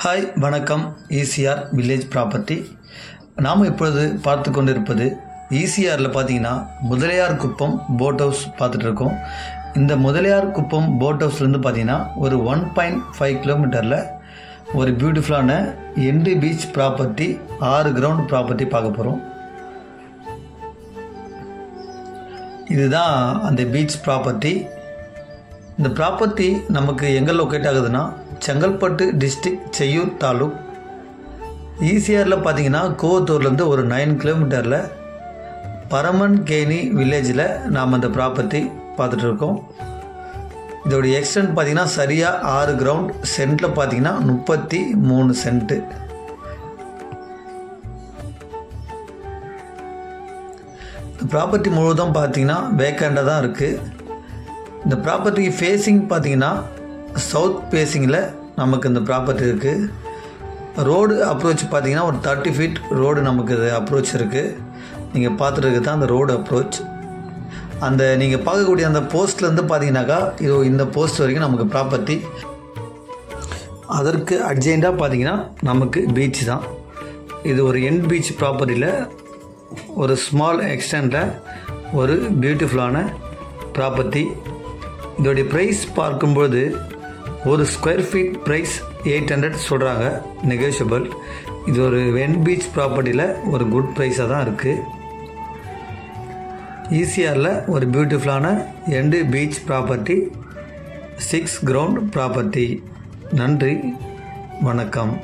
Hi வணக்கம். ECR village property. நாம் இப்பொழுது பார்த்து கொண்டிருப்பது ஈசிஆரில் பார்த்தீங்கன்னா முதலியார் குப்பம் போட் ஹவுஸ் பார்த்துட்டு இருக்கோம். இந்த முதலியார் குப்பம் போட் ஹவுஸ்லேருந்து பார்த்தீங்கன்னா ஒரு 1.5 கிலோமீட்டரில் ஒரு பியூட்டிஃபுல்லான end beach property 6 ground property பார்க்க போகிறோம். இதுதான் அந்த பீச் ப்ராப்பர்ட்டி. இந்த ப்ராப்பர்ட்டி நமக்கு எங்கே லொக்கேட் ஆகுதுன்னா செங்கல்பட்டு டிஸ்ட்ரிக்ட் செய்யூர் தாலுக். ஈசிஆரில் பார்த்தீங்கன்னா கோவத்தூர்லேருந்து ஒரு 9 கிலோமீட்டரில் பரமன் கேணி வில்லேஜில் நாம் அந்த ப்ராப்பர்ட்டி பார்த்துட்டு இருக்கோம். இதோடைய எக்ஸ்டென்ட் பார்த்தீங்கன்னா சரியாக 6 கிரவுண்ட், சென்ட்டில் பார்த்தீங்கன்னா 33 சென்ட்டு. இந்த ப்ராப்பர்ட்டி முழுவதும் பார்த்தீங்கன்னா வேக்கண்டாக தான் இருக்குது. இந்த ப்ராப்பர்ட்டிக்கு ஃபேஸிங் பார்த்தீங்கன்னா சவுத் ஃபேஸிங்கில் நமக்கு இந்த ப்ராப்பர்ட்டி இருக்குது. ரோடு அப்ரோச் பார்த்தீங்கன்னா ஒரு 30 ஃபீட் ரோடு நமக்கு இது அப்ரோச் இருக்குது. நீங்கள் பார்த்துருக்கு தான் அந்த ரோடு அப்ரோச். அந்த நீங்கள் பார்க்கக்கூடிய அந்த போஸ்ட்லேருந்து பார்த்தீங்கன்னாக்கா இது இந்த போஸ்ட் வரைக்கும் நமக்கு ப்ராப்பர்ட்டி. அதற்கு அட்ஜெண்டாக பார்த்தீங்கன்னா நமக்கு பீச் தான். இது ஒரு எண்ட் பீச் ப்ராப்பர்ட்டியில் ஒரு ஸ்மால் எக்ஸ்டெண்டில் ஒரு பியூட்டிஃபுல்லான ப்ராப்பர்ட்டி. இதோடைய ப்ரைஸ் பார்க்கும்போது ஒரு ஸ்கொயர் ஃபீட் ப்ரைஸ் 800 சொல்கிறாங்க, நெகோஷியபிள். இது ஒரு எண்ட் பீச் ப்ராப்பர்ட்டியில் ஒரு குட் ப்ரைஸாக தான் இருக்குது. ஈசிஆரில் ஒரு பியூட்டிஃபுல்லான end beach property 6 ground property. நன்றி, வணக்கம்.